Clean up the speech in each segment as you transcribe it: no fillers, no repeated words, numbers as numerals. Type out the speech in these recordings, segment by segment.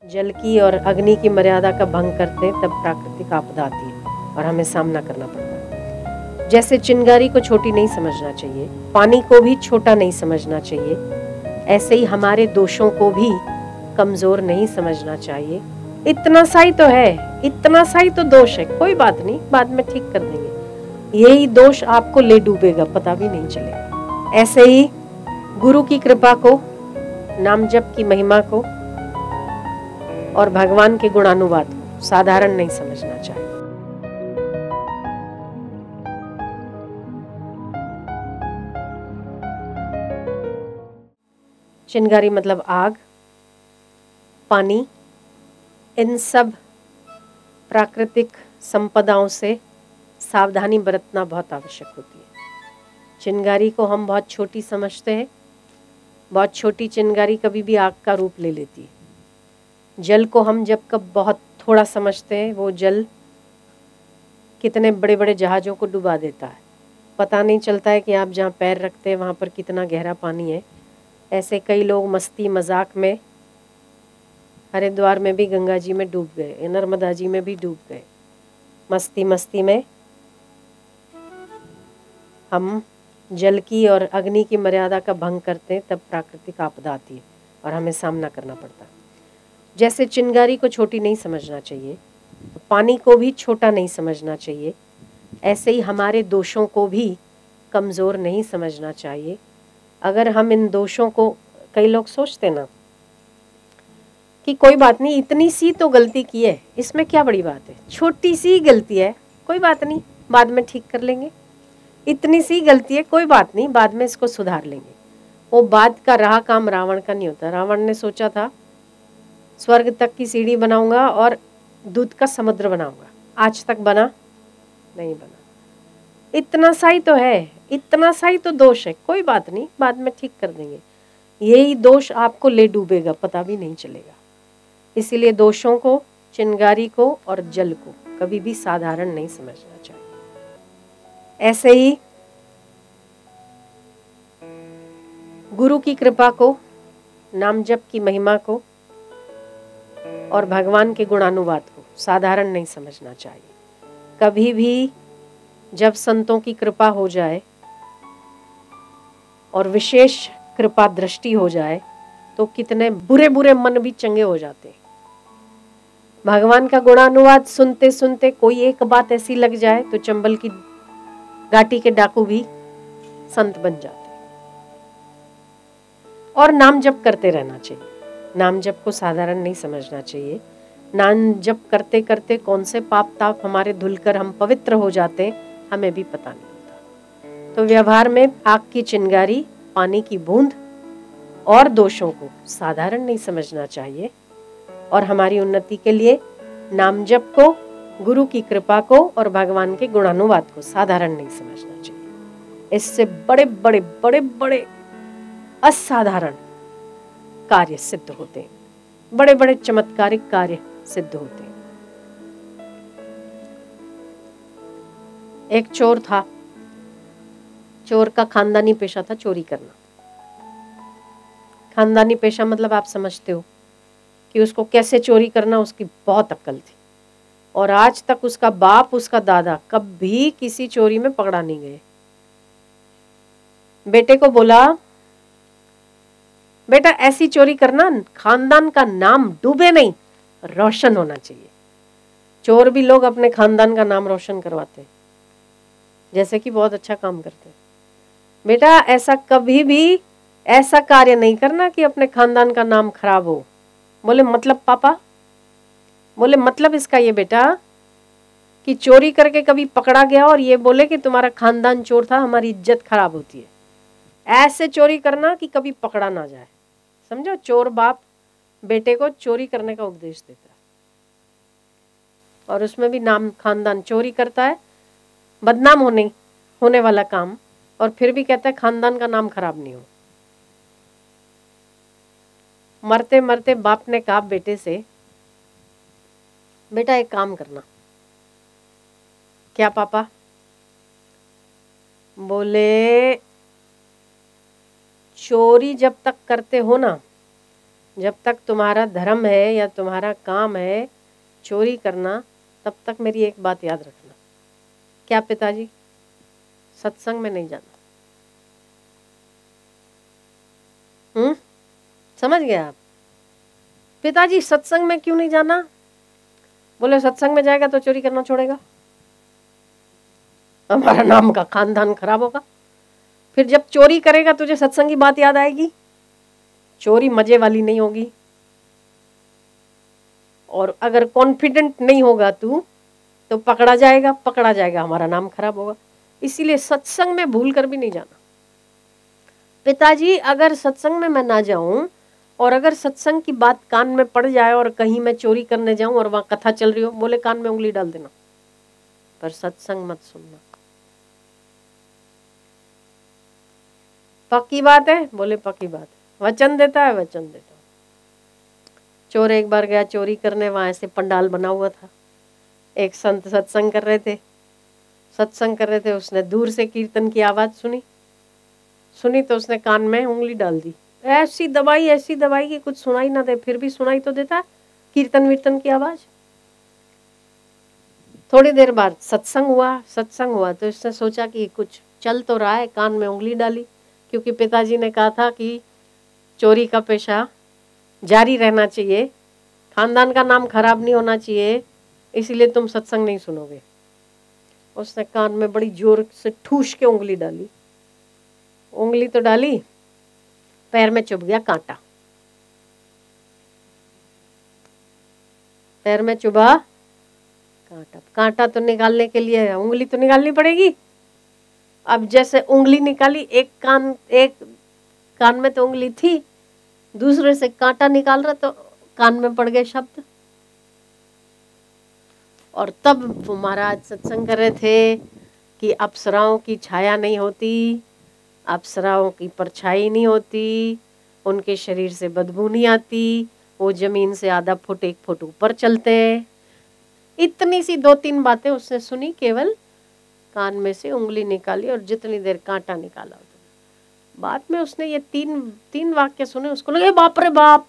जल की और अग्नि की मर्यादा का भंग करते हैं तब प्राकृतिक आपदा आती है और हमें सामना करना पड़ता है। जैसे चिंगारी को छोटी नहीं समझना चाहिए, पानी को भी छोटा नहीं समझना चाहिए, ऐसे ही हमारे दोषों को भी कमजोर नहीं समझना चाहिए। इतना सा ही तो है, इतना सा ही तो दोष है, कोई बात नहीं, बाद में ठीक कर देंगे। यही दोष आपको ले डूबेगा, पता भी नहीं चलेगा। ऐसे ही गुरु की कृपा को, नाम जप की महिमा को और भगवान के गुणानुवाद को साधारण नहीं समझना चाहिए। चिंगारी मतलब आग, पानी, इन सब प्राकृतिक संपदाओं से सावधानी बरतना बहुत आवश्यक होती है। चिंगारी को हम बहुत छोटी समझते हैं, बहुत छोटी चिंगारी कभी भी आग का रूप ले लेती है। जल को हम जब कब बहुत थोड़ा समझते हैं, वो जल कितने बड़े बड़े जहाज़ों को डुबा देता है। पता नहीं चलता है कि आप जहाँ पैर रखते हैं वहाँ पर कितना गहरा पानी है। ऐसे कई लोग मस्ती मजाक में हरिद्वार में भी गंगा जी में डूब गए, नर्मदा जी में भी डूब गए। मस्ती मस्ती में हम जल की और अग्नि की मर्यादा का भंग करते हैं तब प्राकृतिक आपदा आती है और हमें सामना करना पड़ता है। जैसे चिंगारी को छोटी नहीं समझना चाहिए, पानी को भी छोटा नहीं समझना चाहिए, ऐसे ही हमारे दोषों को भी कमज़ोर नहीं समझना चाहिए। अगर हम इन दोषों को, कई लोग सोचते ना कि कोई बात नहीं, इतनी सी तो गलती की है, इसमें क्या बड़ी बात है, छोटी सी गलती है, कोई बात नहीं, बाद में ठीक कर लेंगे। इतनी सी गलती है, कोई बात नहीं, बाद में इसको सुधार लेंगे। वो बाद का रहा काम रावण का नहीं होता। रावण ने सोचा था स्वर्ग तक की सीढ़ी बनाऊंगा और दूध का समुद्र बनाऊंगा, आज तक बना नहीं बना। इतना सा ही तो है, इतना सा ही तो दोष है, कोई बात नहीं, बाद में ठीक कर देंगे। यही दोष आपको ले डूबेगा, पता भी नहीं चलेगा। इसीलिए दोषों को, चिंगारी को और जल को कभी भी साधारण नहीं समझना चाहिए। ऐसे ही गुरु की कृपा को, नाम जप की महिमा को और भगवान के गुणानुवाद को साधारण नहीं समझना चाहिए। कभी भी जब संतों की कृपा हो जाए और विशेष कृपा दृष्टि हो जाए तो कितने बुरे बुरे मन भी चंगे हो जाते हैं। भगवान का गुणानुवाद सुनते सुनते कोई एक बात ऐसी लग जाए तो चंबल की घाटी के डाकू भी संत बन जाते हैं। और नाम जप करते रहना चाहिए। नाम जप को साधारण नहीं समझना चाहिए। नाम जप करते करते कौन से पाप ताप हमारे धुलकर हम पवित्र हो जाते हैं, हमें भी पता नहीं होता। तो व्यवहार में आग की चिंगारी, पानी की बूंद और दोषों को साधारण नहीं समझना चाहिए और हमारी उन्नति के लिए नाम जप को, गुरु की कृपा को और भगवान के गुणानुवाद को साधारण नहीं समझना चाहिए। इससे बड़े बड़े बड़े बड़े असाधारण कार्य सिद्ध होते हैं, बड़े बड़े चमत्कारिक कार्य सिद्ध होते हैं। एक चोर था, चोर का खानदानी पेशा था चोरी करना। खानदानी पेशा मतलब आप समझते हो कि उसको कैसे चोरी करना उसकी बहुत अक्ल थी और आज तक उसका बाप, उसका दादा कभी किसी चोरी में पकड़ा नहीं गए। बेटे को बोला, बेटा ऐसी चोरी करना, खानदान का नाम डूबे नहीं, रोशन होना चाहिए। चोर भी लोग अपने खानदान का नाम रोशन करवाते हैं, जैसे कि बहुत अच्छा काम करते हैं। बेटा ऐसा कभी भी ऐसा कार्य नहीं करना कि अपने खानदान का नाम खराब हो। बोले मतलब पापा? बोले मतलब इसका ये बेटा कि चोरी करके कभी पकड़ा गया और ये बोले कि तुम्हारा खानदान चोर था, हमारी इज्जत खराब होती है। ऐसे चोरी करना कि कभी पकड़ा ना जाए। समझो, चोर बाप बेटे को चोरी करने का उपदेश देता है और उसमें भी नाम, खानदान चोरी करता है, बदनाम होने वाला काम, और फिर भी कहता है खानदान का नाम खराब नहीं हो। मरते मरते बाप ने कहा बेटे से, बेटा एक काम करना। क्या पापा? बोले चोरी जब तक करते हो ना जब तक तुम्हारा धर्म है या तुम्हारा काम है चोरी करना, तब तक मेरी एक बात याद रखना। क्या पिताजी? सत्संग में नहीं जाना। समझ गए आप? पिताजी सत्संग में क्यों नहीं जाना? बोले सत्संग में जाएगा तो चोरी करना छोड़ेगा, हमारा नाम का खानदान खराब होगा। फिर जब चोरी करेगा तुझे सत्संग की बात याद आएगी, चोरी मजे वाली नहीं होगी। और अगर कॉन्फिडेंट नहीं होगा तू तो पकड़ा जाएगा, हमारा नाम खराब होगा। इसीलिए सत्संग में भूल कर भी नहीं जाना। पिताजी अगर सत्संग में मैं ना जाऊं और अगर सत्संग की बात कान में पड़ जाए और कहीं मैं चोरी करने जाऊं और वहां कथा चल रही हो, बोले कान में उंगली डाल देना, पर सत्संग मत सुनना। पक्की बात है? बोले पक्की बात है। वचन देता है? वचन देता। चोर एक बार गया चोरी करने, वहां ऐसे पंडाल बना हुआ था, एक संत सत्संग कर रहे थे, उसने दूर से कीर्तन की आवाज सुनी तो उसने कान में उंगली डाल दी, ऐसी दबाई कि कुछ सुनाई ना दे, फिर भी सुनाई तो देता कीर्तन वीर्तन की आवाज। थोड़ी देर बाद सत्संग हुआ तो उसने सोचा कि कुछ चल तो रहा है, कान में उंगली डाली, क्योंकि पिताजी ने कहा था कि चोरी का पेशा जारी रहना चाहिए, खानदान का नाम खराब नहीं होना चाहिए, इसीलिए तुम सत्संग नहीं सुनोगे। उसने कान में बड़ी जोर से ठूस के उंगली डाली, उंगली तो डाली, पैर में चुभ गया कांटा, पैर में चुभा कांटा तो निकालने के लिए उंगली तो निकालनी पड़ेगी। अब जैसे उंगली निकाली, एक कान में तो उंगली थी, दूसरे से कांटा निकाल रहा तो कान में पड़ गए शब्द। और तब महाराज सत्संग कर रहे थे कि अप्सराओं की छाया नहीं होती, अप्सराओं की परछाई नहीं होती, उनके शरीर से बदबू नहीं आती, वो जमीन से आधा फुट 1 फुट ऊपर चलते हैं। इतनी सी 2-3 बातें उसने सुनी, केवल कान में से उंगली निकाली और जितनी देर कांटा निकाला। बाद में उसने ये तीन वाक्य सुने, उसको लगे बाप रे बाप,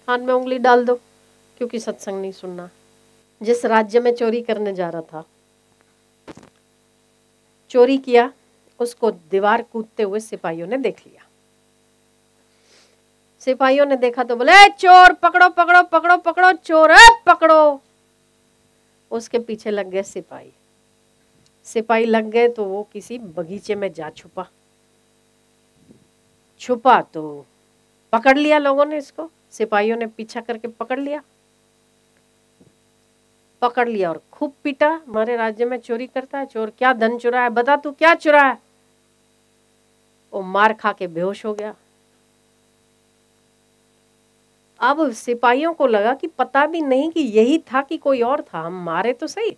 कान में उंगली डाल दो, क्योंकि सत्संग नहीं सुनना। जिस राज्य में चोरी करने जा रहा था, चोरी किया, उसको दीवार कूदते हुए सिपाहियों ने देख लिया। सिपाहियों ने देखा तो बोले चोर पकड़ो पकड़ो पकड़ो पकड़ो, चोर है पकड़ो। उसके पीछे लग गए सिपाही लग गए तो वो किसी बगीचे में जा छुपा तो पकड़ लिया लोगों ने इसको, सिपाहियों ने पीछा करके पकड़ लिया और खूब पीटा। हमारे राज्य में चोरी करता है चोर, क्या धन चुराया, बता तू क्या चुराया। वो मार खा के बेहोश हो गया। अब सिपाहियों को लगा कि पता भी नहीं कि यही था कि कोई और था, हम मारे तो सही,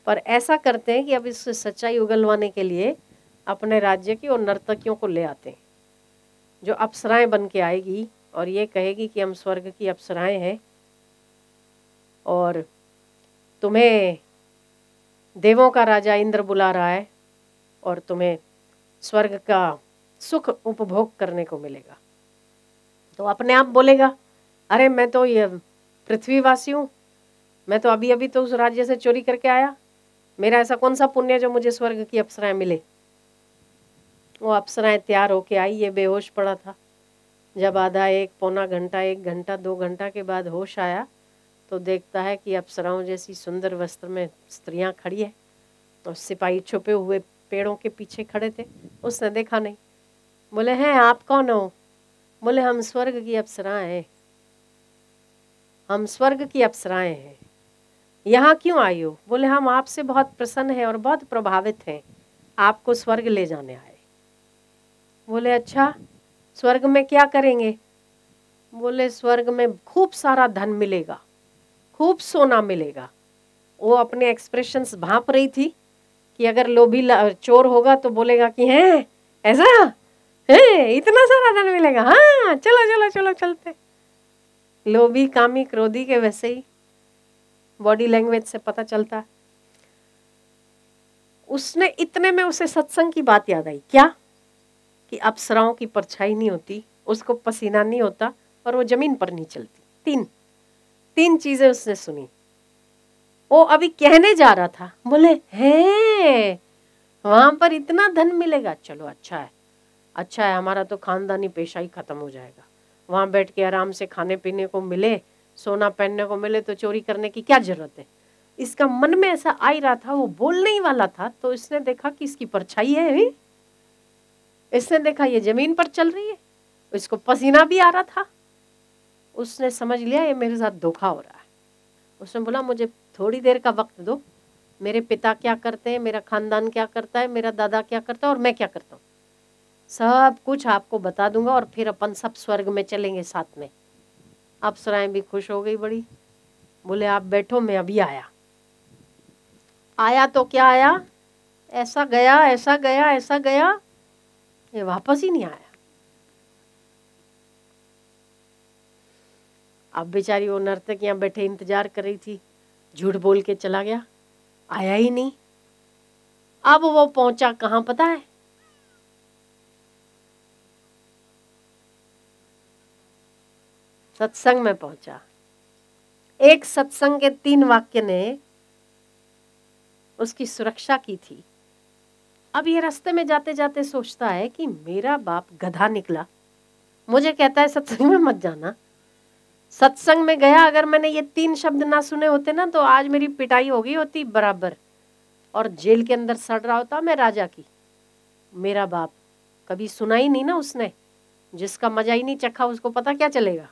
पर ऐसा करते हैं कि अब इससे सच्चाई उगलवाने के लिए अपने राज्य की और नर्तकियों को ले आते हैं, जो अप्सराएं बन के आएगी और ये कहेगी कि हम स्वर्ग की अप्सराएं हैं और तुम्हें देवों का राजा इंद्र बुला रहा है और तुम्हें स्वर्ग का सुख उपभोग करने को मिलेगा। तो अपने आप बोलेगा, अरे मैं तो ये पृथ्वीवासी हूँ, मैं तो अभी अभी तो उस राज्य से चोरी करके आया, मेरा ऐसा कौन सा पुण्य जो मुझे स्वर्ग की अप्सराएं मिले। वो अप्सराएं तैयार होके आई, ये बेहोश पड़ा था। जब आधा 1-पौना घंटा 1 घंटा 2 घंटा के बाद होश आया तो देखता है कि अप्सराओं जैसी सुंदर वस्त्र में स्त्रियां खड़ी है और सिपाही छुपे हुए पेड़ों के पीछे खड़े थे। उसने देखा नहीं। बोले हैं आप कौन हो? बोले हम स्वर्ग की अप्सराएं हैं, हम स्वर्ग की अप्सराएं हैं। यहाँ क्यों आई हो? बोले हम आपसे बहुत प्रसन्न हैं और बहुत प्रभावित हैं, आपको स्वर्ग ले जाने आए। बोले अच्छा, स्वर्ग में क्या करेंगे? बोले स्वर्ग में खूब सारा धन मिलेगा, खूब सोना मिलेगा। वो अपने एक्सप्रेशंस भांप रही थी कि अगर लोभी चोर होगा तो बोलेगा कि हैं ऐसा है, इतना सारा धन मिलेगा, हाँ चलो चलो चलो चलते। लोभी कामी क्रोधी के वैसे ही बॉडी लैंग्वेज से पता चलता है। उसने इतने में उसे सत्संग की बात याद आई। क्या? कि अप्सराओं की परछाई नहीं होती, उसको पसीना नहीं होता और वो जमीन पर नहीं चलती। तीन चीजें उसने सुनी। वो अभी कहने जा रहा था, बोले हैं वहां पर इतना धन मिलेगा, चलो अच्छा है, हमारा तो खानदानी पेशा ही खत्म हो जाएगा। वहां बैठ के आराम से खाने पीने को मिले, सोना पहनने को मिले, तो चोरी करने की क्या जरूरत है। इसका मन में ऐसा आ ही रहा था, वो बोलने ही वाला था, तो इसने देखा कि इसकी परछाई है भी। इसने देखा ये जमीन पर चल रही है, इसको पसीना भी आ रहा था। उसने समझ लिया ये मेरे साथ धोखा हो रहा है। उसने बोला मुझे थोड़ी देर का वक्त दो, मेरे पिता क्या करते हैं, मेरा खानदान क्या करता है, मेरा दादा क्या करता है और मैं क्या करता हूँ, सब कुछ आपको बता दूंगा और फिर अपन सब स्वर्ग में चलेंगे साथ में। अप्सराएं भी खुश हो गई बड़ी, बोले आप बैठो, मैं अभी आया तो क्या आया, ऐसा गया ऐसा गया ऐसा गया, ये वापस ही नहीं आया। अब बेचारी वो नर्तक यहाँ बैठे इंतजार कर रही थी, झूठ बोल के चला गया, आया ही नहीं। अब वो पहुंचा कहाँ पता है, सत्संग में पहुंचा। एक सत्संग के 3 वाक्य ने उसकी सुरक्षा की थी। अब ये रास्ते में जाते जाते सोचता है कि मेरा बाप गधा निकला, मुझे कहता है सत्संग में मत जाना। सत्संग में गया, अगर मैंने ये 3 शब्द ना सुने होते ना तो आज मेरी पिटाई हो गई होती बराबर, और जेल के अंदर सड़ रहा होता मैं राजा की। मेरा बाप कभी सुना ही नहीं ना उसने, जिसका मजा ही नहीं चखा उसको पता क्या चलेगा।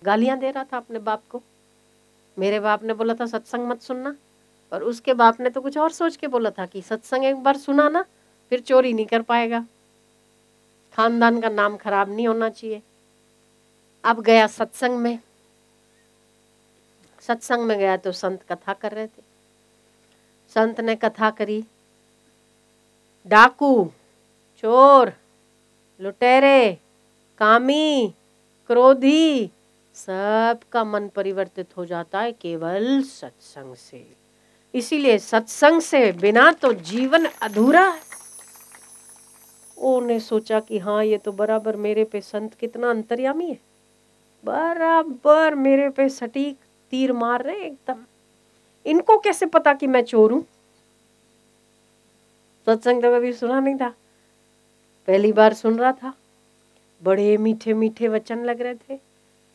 गालियां दे रहा था अपने बाप को। मेरे बाप ने बोला था सत्संग मत सुनना, और उसके बाप ने तो कुछ और सोच के बोला था कि सत्संग एक बार सुना ना फिर चोरी नहीं कर पाएगा, खानदान का नाम खराब नहीं होना चाहिए। अब गया सत्संग में। सत्संग में गया तो संत कथा कर रहे थे। संत ने कथा करी, डाकू, चोर, लुटेरे, कामी, क्रोधी, सबका मन परिवर्तित हो जाता है केवल सत्संग से। इसीलिए सत्संग से बिना तो जीवन अधूरा है। उन्होंने सोचा कि हाँ ये तो बराबर मेरे पे संत कितना अंतर्यामी है, बराबर मेरे पे सटीक तीर मार रहे एकदम। इनको कैसे पता कि मैं चोर हूं। सत्संग तो कभी सुना नहीं था, पहली बार सुन रहा था। बड़े मीठे मीठे वचन लग रहे थे।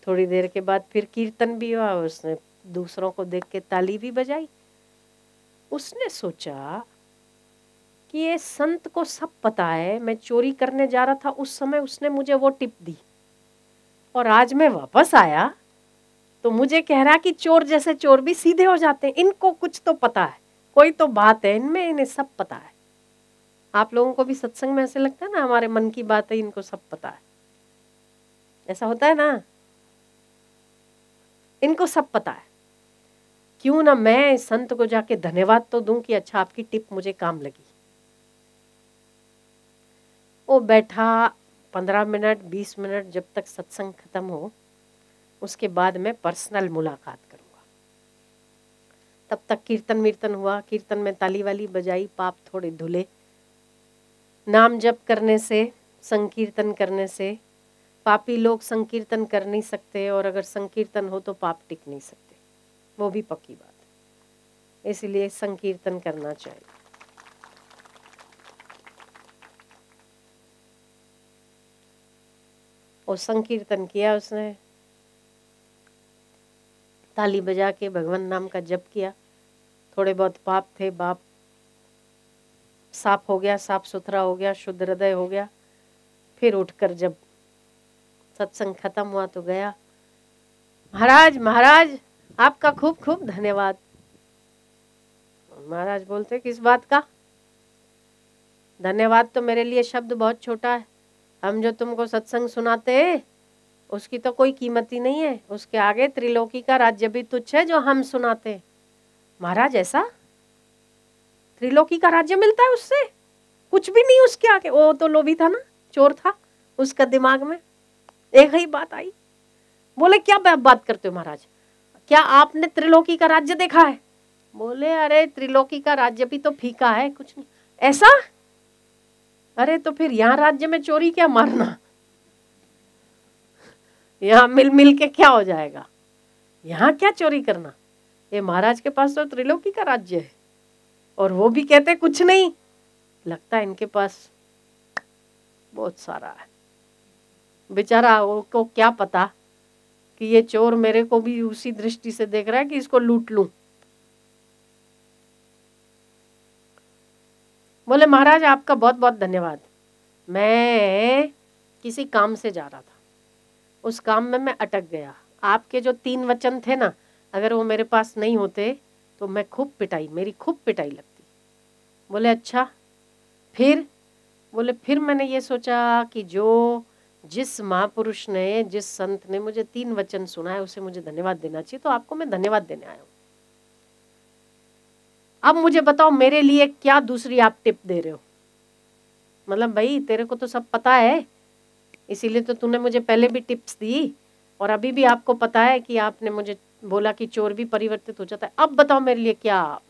थोड़ी देर के बाद फिर कीर्तन भी हुआ, उसने दूसरों को देख के ताली भी बजाई। उसने सोचा कि ये संत को सब पता है, मैं चोरी करने जा रहा था उस समय उसने मुझे वो टिप दी, और आज मैं वापस आया तो मुझे कह रहा कि चोर जैसे चोर भी सीधे हो जाते हैं। इनको कुछ तो पता है, कोई तो बात है इनमें, इन्हें सब पता है। आप लोगों को भी सत्संग में ऐसे लगता है ना, हमारे मन की बात है, इनको सब पता है, ऐसा होता है ना, इनको सब पता है। क्यों ना मैं संत को जाके धन्यवाद तो दूं कि अच्छा आपकी टिप मुझे काम लगी। वो बैठा 15 मिनट 20 मिनट, जब तक सत्संग खत्म हो, उसके बाद में पर्सनल मुलाकात करूंगा। तब तक कीर्तन वीर्तन हुआ, कीर्तन में ताली वाली बजाई, पाप थोड़े धुले। नाम जप करने से, संकीर्तन करने से पापी लोग संकीर्तन कर नहीं सकते, और अगर संकीर्तन हो तो पाप टिक नहीं सकते, वो भी पक्की बात है। इसलिए संकीर्तन करना चाहिए। और संकीर्तन किया उसने, ताली बजा के भगवान नाम का जप किया। थोड़े बहुत पाप थे, बाप साफ हो गया, साफ सुथरा हो गया, शुद्ध हृदय हो गया। फिर उठकर जब सत्संग खत्म हुआ तो गया, महाराज महाराज आपका खूब खूब धन्यवाद। महाराज बोलते किस बात का धन्यवाद, तो मेरे लिए शब्द बहुत छोटा है। हम जो तुमको सत्संग सुनाते हैं उसकी तो कोई कीमत ही नहीं है, उसके आगे त्रिलोकी का राज्य भी तुच्छ है जो हम सुनाते हैं। महाराज ऐसा त्रिलोकी का राज्य मिलता है उससे, कुछ भी नहीं उसके आगे। वो तो लोभी था ना, चोर था, उसका दिमाग में एक ही बात आई। बोले क्या बात करते हो महाराज, क्या आपने त्रिलोकी का राज्य देखा है? बोले अरे त्रिलोकी का राज्य भी तो फीका है, कुछ नहीं। ऐसा? अरे तो फिर यहाँ राज्य में चोरी क्या मारना। यहाँ मिल मिल के क्या हो जाएगा, यहाँ क्या चोरी करना। ये महाराज के पास तो त्रिलोकी का राज्य है और वो भी कहते कुछ नहीं, लगता है इनके पास बहुत सारा है। बेचारा को क्या पता कि ये चोर मेरे को भी उसी दृष्टि से देख रहा है कि इसको लूट लूं। बोले महाराज आपका बहुत बहुत धन्यवाद, मैं किसी काम से जा रहा था, उस काम में मैं अटक गया। आपके जो 3 वचन थे ना, अगर वो मेरे पास नहीं होते तो मैं खूब पिटाई, मेरी खूब पिटाई लगती। बोले अच्छा फिर? बोले फिर मैंने ये सोचा कि जिस महापुरुष ने, जिस संत ने मुझे 3 वचन सुनाए उसे मुझे धन्यवाद देना चाहिए, तो आपको मैं धन्यवाद देने आया हूँ। अब मुझे बताओ मेरे लिए क्या दूसरी आप टिप दे रहे हो? मतलब भाई तेरे को तो सब पता है, इसीलिए तो तूने मुझे पहले भी टिप्स दी और अभी भी आपको पता है कि आपने मुझे बोला कि चोर भी परिवर्तित हो जाता है। अब बताओ मेरे लिए क्या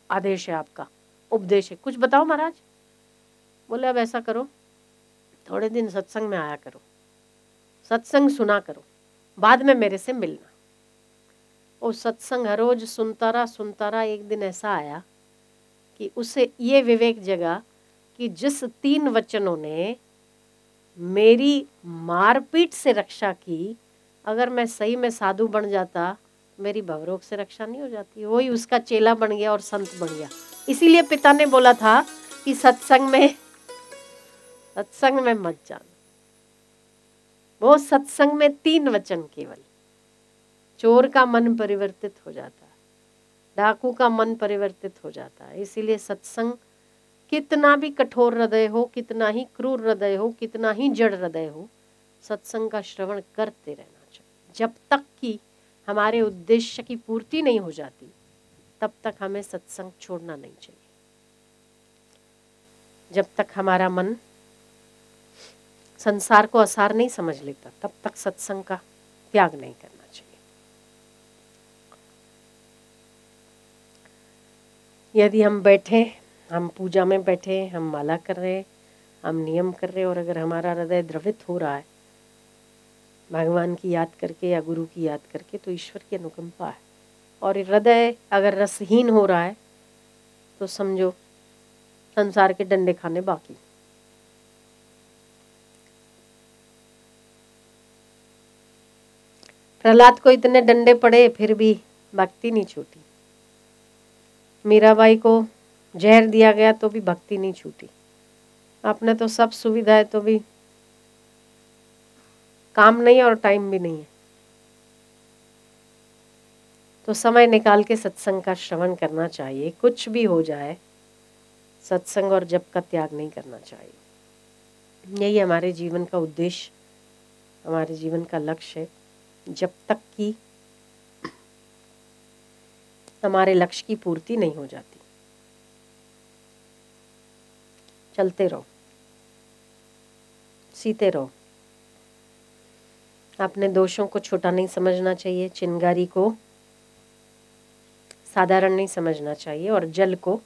आदेश है, आपका उपदेश है, कुछ बताओ महाराज। बोले अब ऐसा करो, थोड़े दिन सत्संग में आया करो, सत्संग सुना करो, बाद में मेरे से मिलना। वो सत्संग हर रोज सुनता रहा। एक दिन ऐसा आया कि उसे ये विवेक जगा कि जिस 3 वचनों ने मेरी मारपीट से रक्षा की, अगर मैं सही में साधु बन जाता मेरी भवरोग से रक्षा नहीं हो जाती। वही उसका चेला बन गया और संत बन गया। इसीलिए पिता ने बोला था कि सत्संग में मत जाना। वो सत्संग में 3 वचन केवल, चोर का मन परिवर्तित हो जाता है, डाकू का मन परिवर्तित हो जाता है। इसीलिए सत्संग कितना भी कठोर हृदय हो, कितना ही क्रूर हृदय हो, कितना ही जड़ हृदय हो, सत्संग का श्रवण करते रहना चाहिए। जब तक कि हमारे उद्देश्य की पूर्ति नहीं हो जाती तब तक हमें सत्संग छोड़ना नहीं चाहिए। जब तक हमारा मन संसार को असार नहीं समझ लेता तब तक सत्संग का त्याग नहीं करना चाहिए। यदि हम बैठे, हम पूजा में बैठे, हम माला कर रहे, हम नियम कर रहे और अगर हमारा हृदय द्रवित हो रहा है भगवान की याद करके या गुरु की याद करके, तो ईश्वर की अनुकंपा है। और हृदय अगर रसहीन हो रहा है तो समझो संसार के डंडे खाने बाकी। प्रहलाद को इतने डंडे पड़े फिर भी भक्ति नहीं छूटी। मीराबाई को जहर दिया गया तो भी भक्ति नहीं छूटी। आपने तो सब सुविधा है तो भी काम नहीं और टाइम भी नहीं है। तो समय निकाल के सत्संग का श्रवण करना चाहिए। कुछ भी हो जाए सत्संग और जप का त्याग नहीं करना चाहिए। यही हमारे जीवन का उद्देश्य, हमारे जीवन का लक्ष्य है। जब तक कि हमारे लक्ष्य की पूर्ति नहीं हो जाती चलते रहो, सीते रहो। अपने दोषों को छोटा नहीं समझना चाहिए, चिंगारी को साधारण नहीं समझना चाहिए और जल को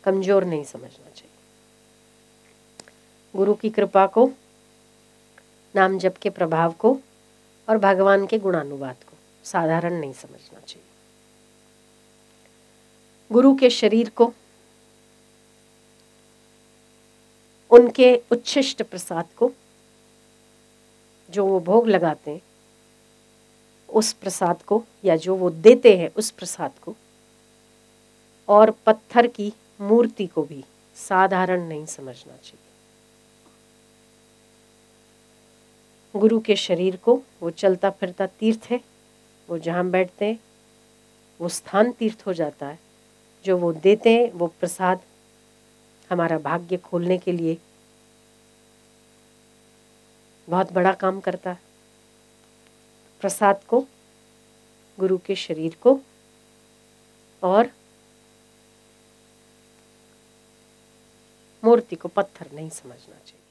कमजोर नहीं समझना चाहिए। गुरु की कृपा को, नाम जप के प्रभाव को और भगवान के गुणानुवाद को साधारण नहीं समझना चाहिए। गुरु के शरीर को, उनके उच्छिष्ट प्रसाद को, जो वो भोग लगाते हैं उस प्रसाद को, या जो वो देते हैं उस प्रसाद को, और पत्थर की मूर्ति को भी साधारण नहीं समझना चाहिए। गुरु के शरीर को, वो चलता फिरता तीर्थ है, वो जहाँ बैठते हैं वो स्थान तीर्थ हो जाता है। जो वो देते हैं वो प्रसाद हमारा भाग्य खोलने के लिए बहुत बड़ा काम करता है। प्रसाद को, गुरु के शरीर को और मूर्ति को पत्थर नहीं समझना चाहिए।